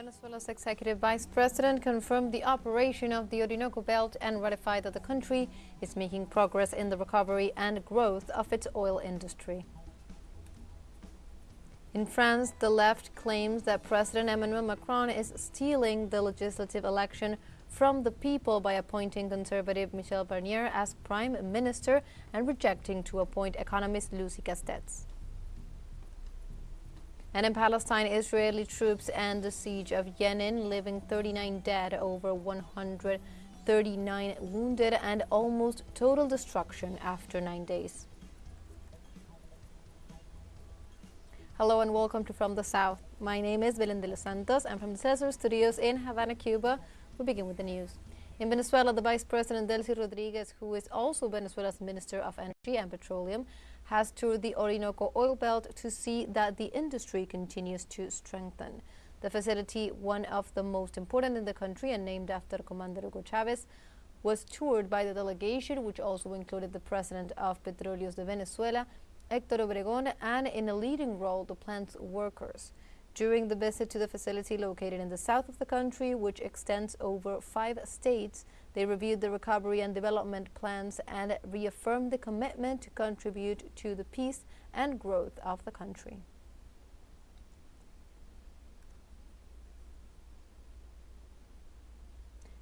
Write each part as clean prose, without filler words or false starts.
Venezuela's executive vice president confirmed the operation of the Orinoco Belt and ratified that the country is making progress in the recovery and growth of its oil industry. In France, the left claims that President Emmanuel Macron is stealing the legislative election from the people by appointing conservative Michel Barnier as prime minister and rejecting to appoint economist Lucy Castex. And in Palestine, Israeli troops end the siege of Jenin, leaving 39 dead, over 139 wounded, and almost total destruction after 9 days. Hello and welcome to From the South. My name is Belén de los Santos, and from the teleSUR studios in Havana, Cuba, we begin with the news. In Venezuela, the Vice President Delcy Rodriguez, who is also Venezuela's Minister of Energy and Petroleum, has toured the Orinoco oil belt to see that the industry continues to strengthen. The facility, one of the most important in the country and named after Commander Hugo Chavez, was toured by the delegation, which also included the President of Petróleos de Venezuela, Héctor Obregón, and in a leading role, the plant's workers. During the visit to the facility located in the south of the country, which extends over 5 states, they reviewed the recovery and development plans and reaffirmed the commitment to contribute to the peace and growth of the country.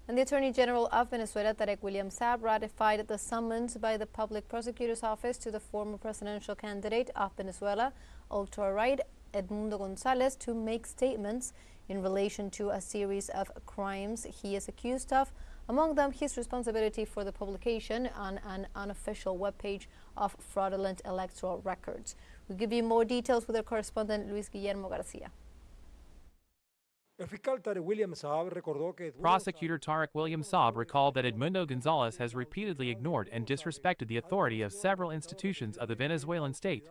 And the Attorney General of Venezuela, Tarek William Saab, ratified the summons by the Public Prosecutor's Office to the former presidential candidate of Venezuela, ultra-right Edmundo González, to make statements in relation to a series of crimes he is accused of, among them his responsibility for the publication on an unofficial webpage of fraudulent electoral records. We'll give you more details with our correspondent Luis Guillermo Garcia. Prosecutor Tarek William Saab recalled that Edmundo González has repeatedly ignored and disrespected the authority of several institutions of the Venezuelan state,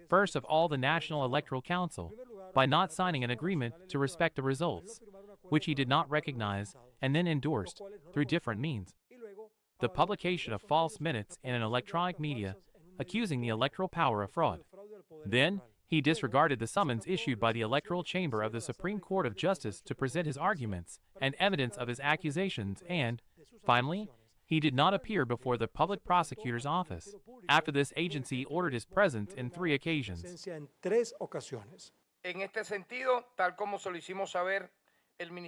first of all the National Electoral Council, by not signing an agreement to respect the results, which he did not recognize and then endorsed through different means. The publication of false minutes in an electronic media accusing the electoral power of fraud. Then, he disregarded the summons issued by the Electoral Chamber of the Supreme Court of Justice to present his arguments and evidence of his accusations, and, finally, he did not appear before the Public Prosecutor's Office. After this agency ordered his presence in 3 occasions.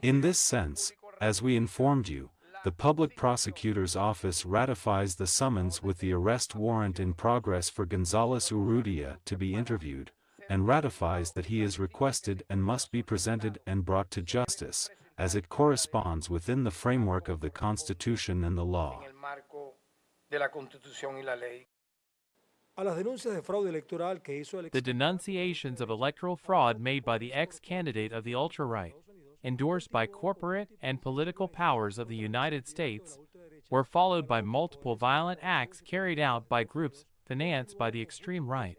In this sense, as we informed you, the Public Prosecutor's Office ratifies the summons with the arrest warrant in progress for González Urrutia to be interviewed, and ratifies that he is requested and must be presented and brought to justice, as it corresponds within the framework of the Constitution and the law. The denunciations of electoral fraud made by the ex-candidate of the ultra-right, endorsed by corporate and political powers of the United States, were followed by multiple violent acts carried out by groups financed by the extreme right,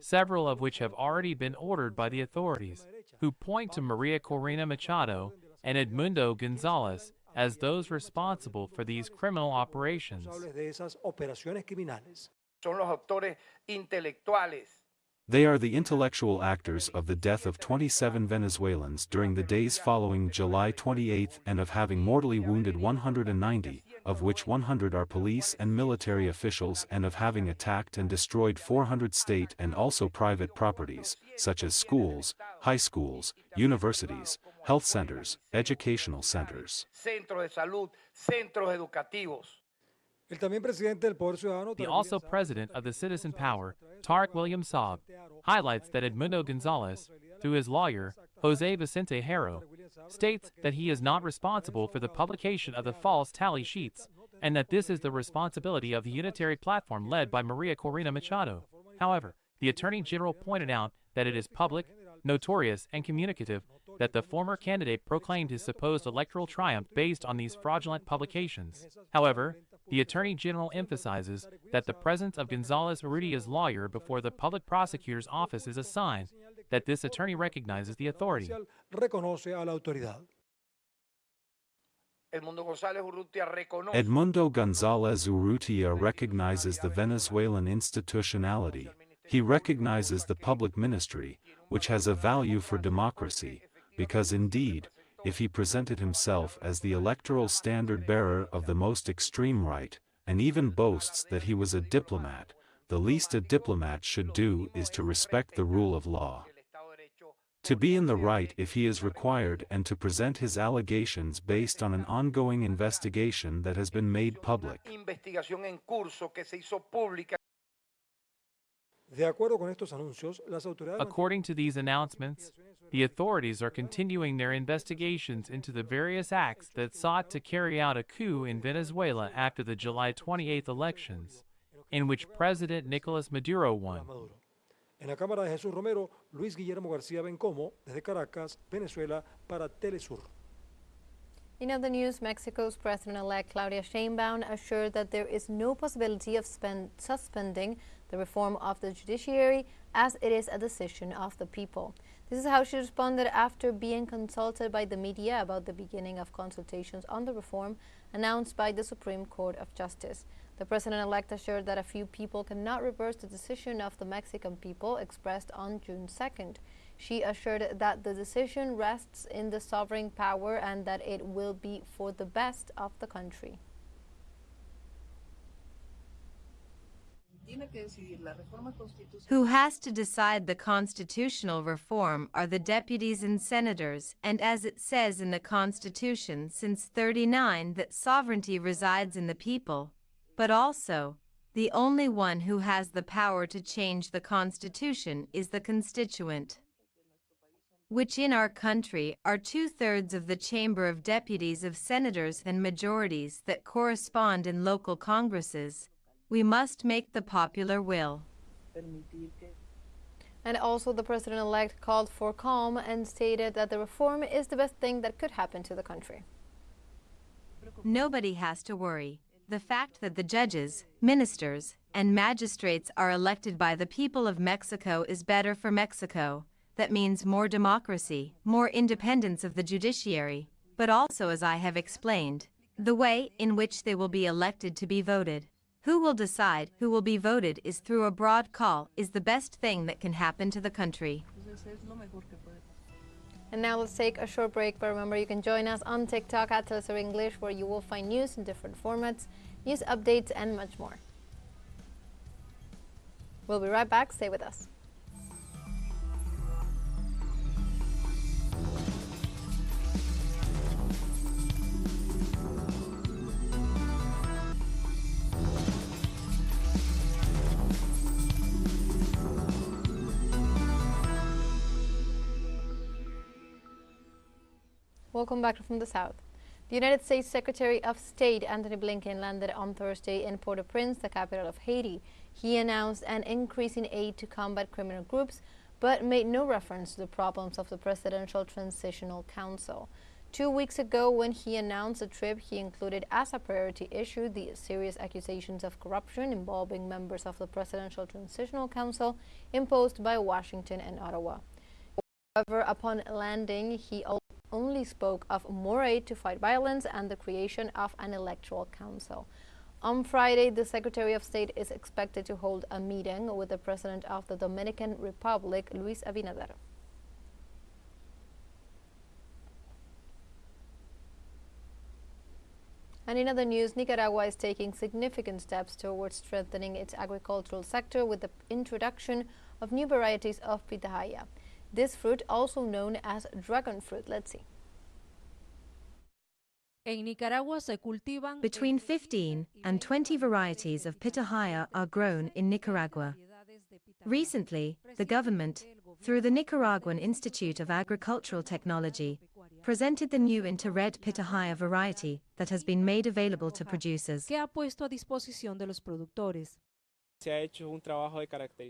several of which have already been ordered by the authorities, who point to Maria Corina Machado and Edmundo González as those responsible for these criminal operations. They are the intellectual actors of the death of 27 Venezuelans during the days following July 28 and of having mortally wounded 190, of which 100 are police and military officials, and of having attacked and destroyed 400 state and also private properties, such as schools, high schools, universities, health centers, educational centers. The also president of the Citizen Power, Tarek William Saab, highlights that Edmundo González, through his lawyer, José Vicente Haro, states that he is not responsible for the publication of the false tally sheets, and that this is the responsibility of the unitary platform led by Maria Corina Machado. However, the Attorney General pointed out that it is public, notorious, and communicative that the former candidate proclaimed his supposed electoral triumph based on these fraudulent publications. However, the Attorney General emphasizes that the presence of González Urrutia's lawyer before the Public Prosecutor's Office is a sign that this attorney recognizes the authority. Edmundo González Urrutia recognizes the Venezuelan institutionality. He recognizes the public ministry, which has a value for democracy, because indeed, if he presented himself as the electoral standard-bearer of the most extreme right, and even boasts that he was a diplomat. The least a diplomat should do is to respect the rule of law. To be in the right if he is required and to present his allegations based on an ongoing investigation that has been made public. According to these announcements, the authorities are continuing their investigations into the various acts that sought to carry out a coup in Venezuela after the July 28 elections, in which President Nicolas Maduro won. En la cámara de Jesús Romero, Luis Guillermo García Bencomo, desde Caracas, Venezuela, para teleSUR. In other news, Mexico's President-elect Claudia Sheinbaum assured that there is no possibility of suspending the reform of the judiciary, as it is a decision of the people. This is how she responded after being consulted by the media about the beginning of consultations on the reform announced by the Supreme Court of Justice. The president-elect assured that a few people cannot reverse the decision of the Mexican people expressed on June 2nd. She assured that the decision rests in the sovereign power and that it will be for the best of the country. Who has to decide the constitutional reform are the deputies and senators, and as it says in the Constitution since 1939 that sovereignty resides in the people, but also, the only one who has the power to change the Constitution is the constituent, which in our country are 2/3 of the Chamber of Deputies of Senators and majorities that correspond in local congresses. We must make the popular will. And also the president-elect called for calm and stated that the reform is the best thing that could happen to the country. Nobody has to worry. The fact that the judges, ministers, and magistrates are elected by the people of Mexico is better for Mexico. That means more democracy, more independence of the judiciary, but also, as I have explained, the way in which they will be elected to be voted. Who will decide who will be voted is through a broad call is the best thing that can happen to the country. And now let's take a short break, but remember you can join us on TikTok at teleSUR English, where you will find news in different formats, news updates, and much more. We'll be right back. Stay with us. Welcome back from the South. The United States Secretary of State Antony Blinken landed on Thursday in Port-au-Prince, the capital of Haiti. He announced an increase in aid to combat criminal groups, but made no reference to the problems of the Presidential Transitional Council. 2 weeks ago, when he announced the trip, he included as a priority issue the serious accusations of corruption involving members of the Presidential Transitional Council imposed by Washington and Ottawa. However, upon landing, he only spoke of more aid to fight violence and the creation of an electoral council. On Friday, the Secretary of State is expected to hold a meeting with the President of the Dominican Republic, Luis Abinader. And in other news, Nicaragua is taking significant steps towards strengthening its agricultural sector with the introduction of new varieties of pitahaya. This fruit, also known as dragon fruit. Let's see. Between 15 and 20 varieties of pitahaya are grown in Nicaragua. Recently, the government, through the Nicaraguan Institute of Agricultural Technology, presented the new Interred pitahaya variety that has been made available to producers.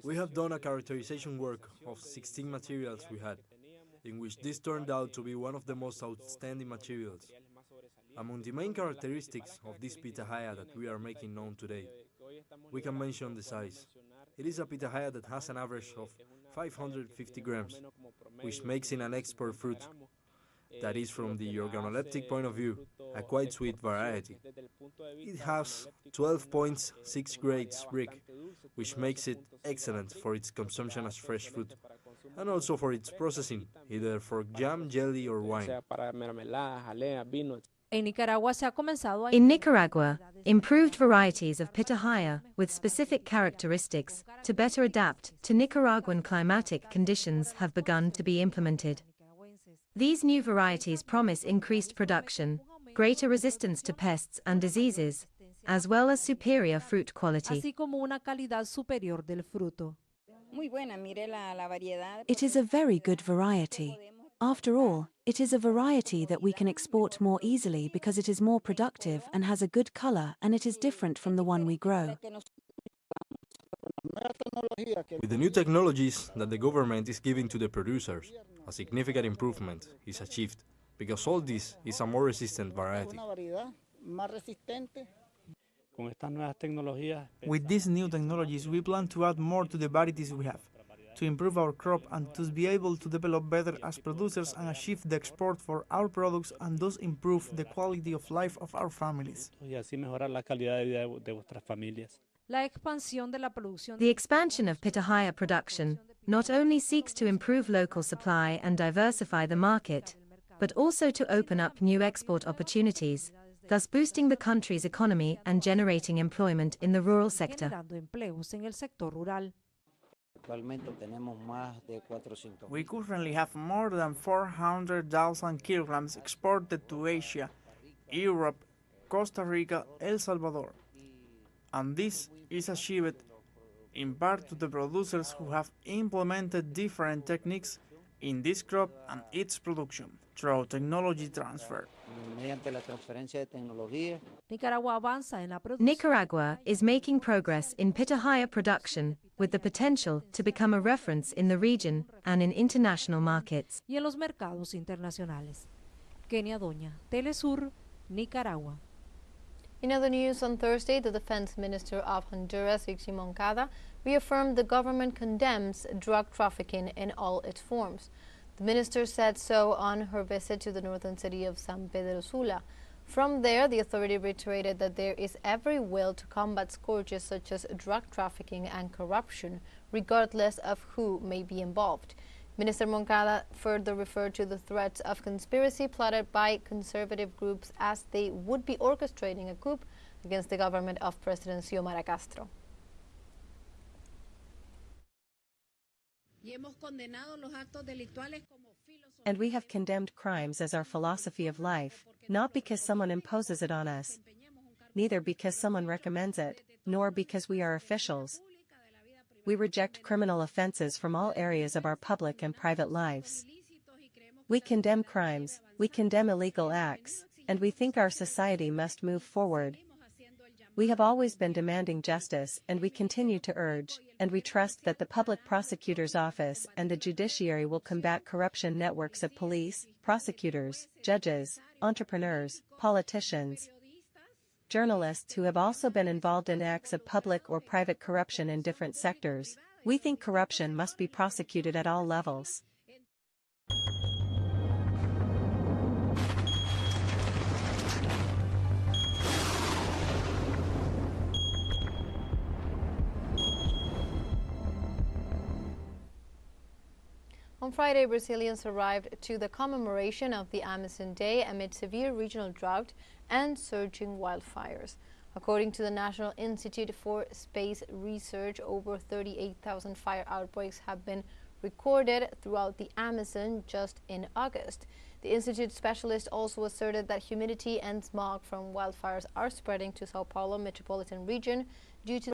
We have done a characterization work of 16 materials we had, in which this turned out to be one of the most outstanding materials. Among the main characteristics of this pitahaya that we are making known today, we can mention the size. It is a pitahaya that has an average of 550 grams, which makes it an export fruit. That is, from the organoleptic point of view, a quite sweet variety. It has 12.6 grades brick, which makes it excellent for its consumption as fresh fruit, and also for its processing, either for jam, jelly, or wine. En Nicaragua se ha comenzado a In Nicaragua, improved varieties of pitahaya with specific characteristics to better adapt to Nicaraguan climatic conditions have begun to be implemented. These new varieties promise increased production, greater resistance to pests and diseases, as well as superior fruit quality. así como una calidad superior del fruto. It is a very good variety. After all, it is a variety that we can export more easily because it is more productive and has a good color, and it is different from the one we grow. With the new technologies that the government is giving to the producers, a significant improvement is achieved, because all this is a more resistant variety. With these new technologies, we plan to add more to the varieties we have, to improve our crop and to be able to develop better as producers and achieve the export for our products and thus improve the quality of life of our families. La expansión de la producción The expansion of pitahaya production not only seeks to improve local supply and diversify the market, but also to open up new export opportunities, thus boosting the country's economy and generating employment in the rural sector. generando empleos en el sector rural. We currently have more than 400,000 kilograms exported to Asia, Europe, Costa Rica, El Salvador. And this is achieved in part to the producers who have implemented different techniques in this crop and its production through technology transfer. Nicaragua avanza en la producción Nicaragua is making progress in pitahaya production with the potential to become a reference in the region and in international markets. y en los mercados internacionales. Kenia Doña, teleSUR, Nicaragua. In other news, on Thursday, the Defense Minister of Honduras, Ixi Moncada, reaffirmed the government condemns drug trafficking in all its forms. The minister said so on her visit to the northern city of San Pedro Sula. From there, the authority reiterated that there is every will to combat scourges such as drug trafficking and corruption, regardless of who may be involved. Minister Moncada further referred to the threats of conspiracy plotted by conservative groups as they would be orchestrating a coup against the government of President Xiomara Castro. And we have condemned crimes as our philosophy of life, not because someone imposes it on us, neither because someone recommends it, nor because we are officials. We reject criminal offenses from all areas of our public and private lives. We condemn crimes, we condemn illegal acts, and we think our society must move forward. We have always been demanding justice, and we continue to urge, and we trust that the Public Prosecutor's Office and the judiciary will combat corruption networks of police, prosecutors, judges, entrepreneurs, politicians, journalists who have also been involved in acts of public or private corruption in different sectors. We think corruption must be prosecuted at all levels. On Friday, Brazilians arrived to the commemoration of the Amazon Day amid severe regional drought and surging wildfires. According to the National Institute for Space Research, over 38,000 fire outbreaks have been recorded throughout the Amazon just in August. The Institute specialist also asserted that humidity and smog from wildfires are spreading to Sao Paulo metropolitan region due to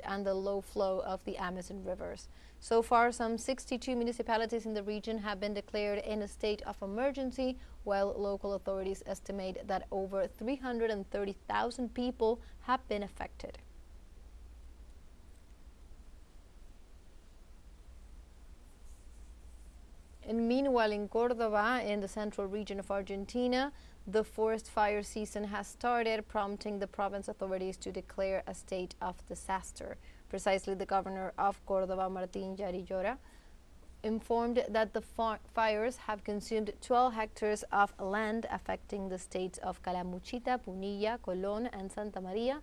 and the low flow of the Amazon rivers. So far, some 62 municipalities in the region have been declared in a state of emergency, while local authorities estimate that over 330,000 people have been affected. And meanwhile, in Córdoba, in the central region of Argentina, the forest fire season has started, prompting the province authorities to declare a state of disaster. Precisely, the governor of Córdoba, Martín Yarillora, informed that the fires have consumed 12 hectares of land, affecting the states of Calamuchita, Punilla, Colón, and Santa Maria,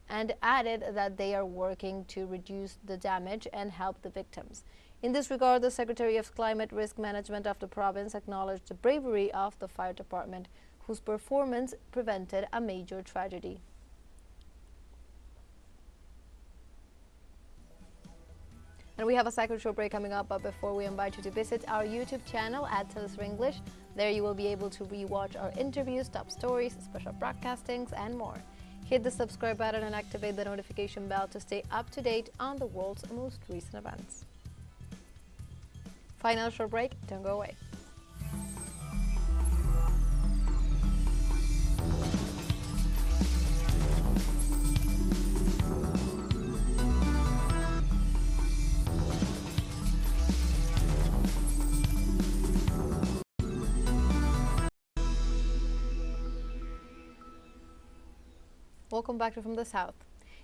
and added that they are working to reduce the damage and help the victims. In this regard, the Secretary of Climate Risk Management of the province acknowledged the bravery of the fire department, whose performance prevented a major tragedy. And we have a second show break coming up, but before we invite you to visit our YouTube channel at teleSUR English, there you will be able to rewatch our interviews, top stories, special broadcastings, and more. Hit the subscribe button and activate the notification bell to stay up to date on the world's most recent events. Final short break, don't go away. Welcome back to From the South.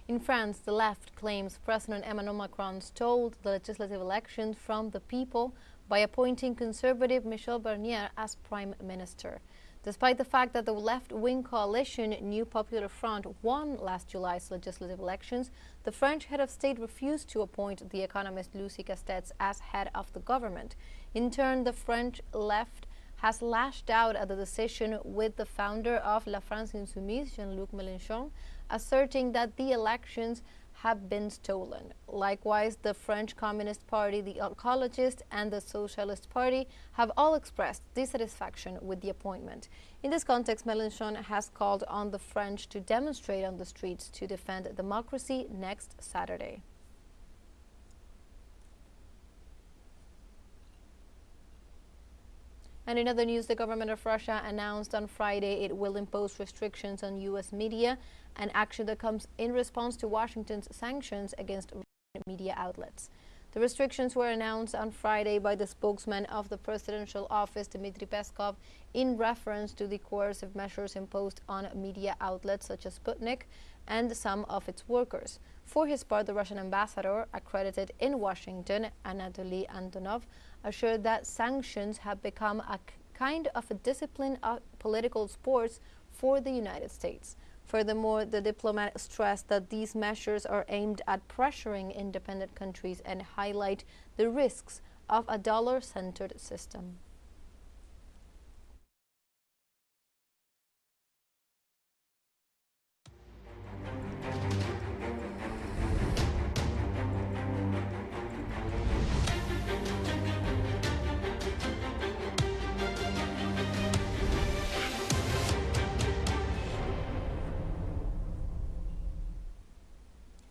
In France, the left claims President Emmanuel Macron stole the legislative elections from the people by appointing conservative Michel Barnier as prime minister. Despite the fact that the left-wing coalition New Popular Front won last July's legislative elections, the French head of state refused to appoint the economist Lucie Castex as head of the government. In turn, the French left has lashed out at the decision, with the founder of La France Insoumise, Jean-Luc Mélenchon, asserting that the elections have been stolen. Likewise, the French Communist Party, the Ecologist, and the Socialist Party have all expressed dissatisfaction with the appointment. In this context, Mélenchon has called on the French to demonstrate on the streets to defend democracy next Saturday. And in other news, the government of Russia announced on Friday it will impose restrictions on U.S. media, an action that comes in response to Washington's sanctions against media outlets. The restrictions were announced on Friday by the spokesman of the presidential office, Dmitry Peskov, in reference to the coercive measures imposed on media outlets such as Sputnik and some of its workers. For his part, the Russian ambassador accredited in Washington, Anatoly Antonov, assured that sanctions have become a kind of a discipline of political sports for the United States. Furthermore, the diplomat stressed that these measures are aimed at pressuring independent countries and highlight the risks of a dollar-centered system.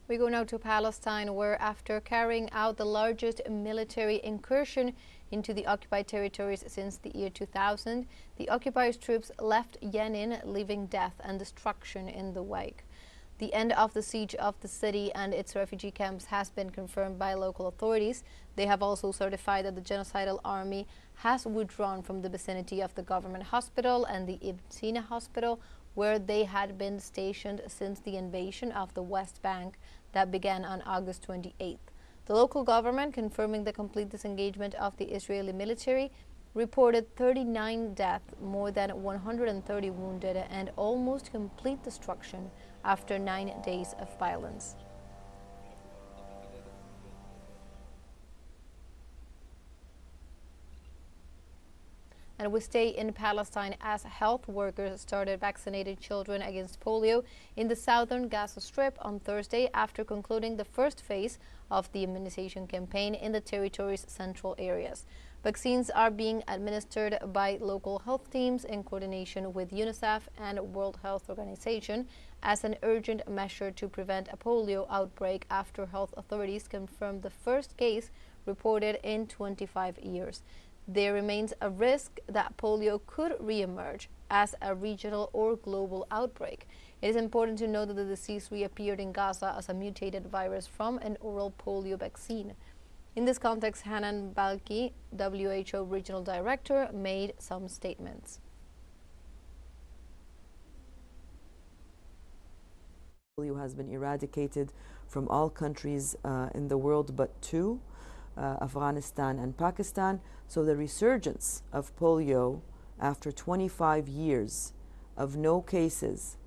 We go now to Palestine, where after carrying out the largest military incursion into the occupied territories since the year 2000, the occupiers' troops left Jenin, leaving death and destruction in the wake. The end of the siege of the city and its refugee camps has been confirmed by local authorities. They have also certified that the genocidal army has withdrawn from the vicinity of the government hospital and the Ibn Sina hospital, where they had been stationed since the invasion of the West Bank that began on August 28th. The local government, confirming the complete disengagement of the Israeli military, reported 39 deaths, more than 130 wounded, and almost complete destruction after 9 days of violence. And we stay in Palestine as health workers started vaccinating children against polio in the southern Gaza Strip on Thursday, after concluding the first phase of the immunization campaign in the territory's central areas. Vaccines are being administered by local health teams in coordination with UNICEF and World Health Organization as an urgent measure to prevent a polio outbreak, after health authorities confirmed the first case reported in 25 years. There remains a risk that polio could re-emerge as a regional or global outbreak. It is important to note that the disease reappeared in Gaza as a mutated virus from an oral polio vaccine. In this context, Hanan Balki, WHO Regional Director, made some statements. Polio has been eradicated from all countries in the world but 2. Afghanistan and Pakistan. So the resurgence of polio after 25 years of no cases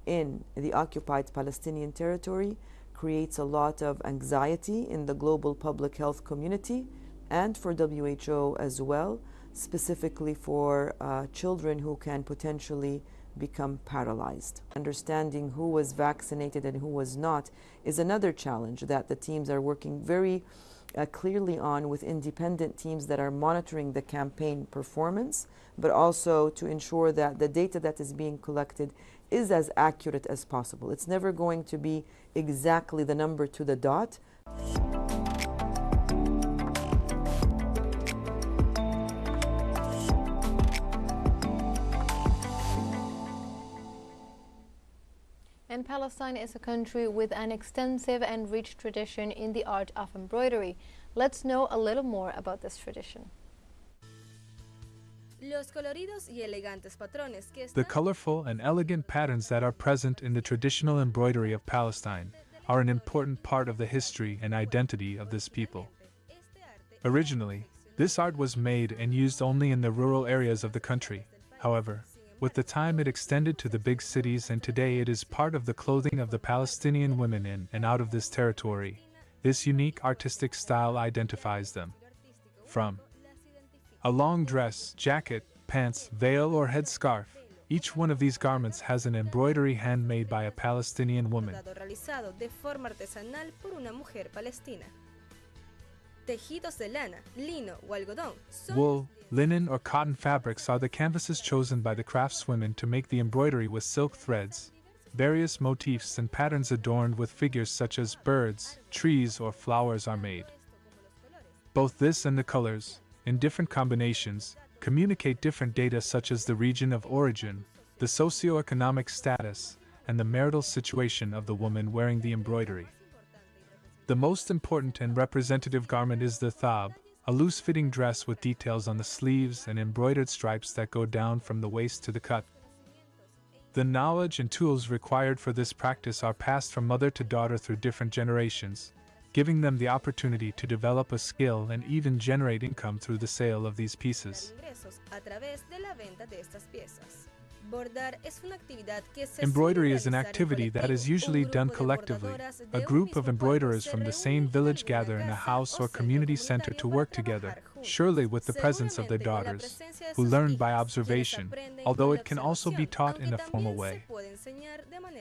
in the occupied Palestinian territory creates a lot of anxiety in the global public health community, and for WHO as well, specifically for children who can potentially become paralyzed. Understanding who was vaccinated and who was not is another challenge that the teams are working very clearly on, with independent teams that are monitoring the campaign performance, but also to ensure that the data that is being collected is as accurate as possible. It's never going to be exactly the number to the dot. And Palestine is a country with an extensive and rich tradition in the art of embroidery. Let's know a little more about this tradition. The colorful and elegant patterns that are present in the traditional embroidery of Palestine are an important part of the history and identity of this people. Originally, this art was made and used only in the rural areas of the country. However, with the time it extended to the big cities, and today it is part of the clothing of the Palestinian women in and out of this territory. This unique artistic style identifies them. From a long dress, jacket, pants, veil or headscarf, each one of these garments has an embroidery handmade by a Palestinian woman. Wool, linen or cotton fabrics are the canvases chosen by the craftswomen to make the embroidery with silk threads. Various motifs and patterns adorned with figures such as birds, trees or flowers are made. Both this and the colors, in different combinations, communicate different data such as the region of origin, the socioeconomic status, and the marital situation of the woman wearing the embroidery. The most important and representative garment is the thab, a loose-fitting dress with details on the sleeves and embroidered stripes that go down from the waist to the cut. The knowledge and tools required for this practice are passed from mother to daughter through different generations, giving them the opportunity to develop a skill and even generate income through the sale of these pieces. Embroidery is an activity that is usually done collectively. A group of embroiderers from the same village gather in a house or community center to work together, surely with the presence of their daughters, who learn by observation, although it can also be taught in a formal way.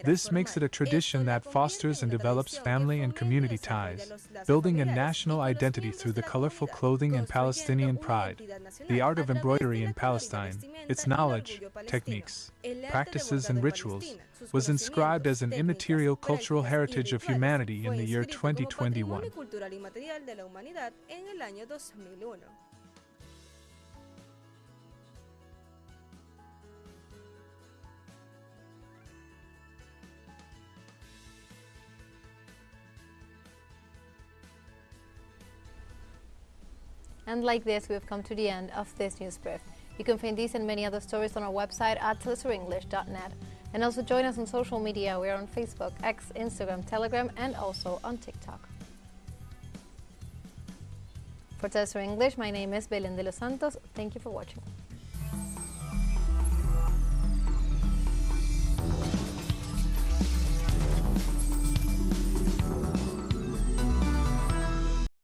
This makes it a tradition that fosters and develops family and community ties, building a national identity through the colorful clothing and Palestinian pride. The art of embroidery in Palestine, its knowledge, techniques, practices and rituals, was inscribed as an immaterial cultural heritage of humanity in the year 2021. And like this, we have come to the end of this news brief. You can find these and many other stories on our website at telesurenglish.net. And also join us on social media. We are on Facebook, X, Instagram, Telegram, and also on TikTok. For TeleSUR English, my name is Belén de los Santos. Thank you for watching.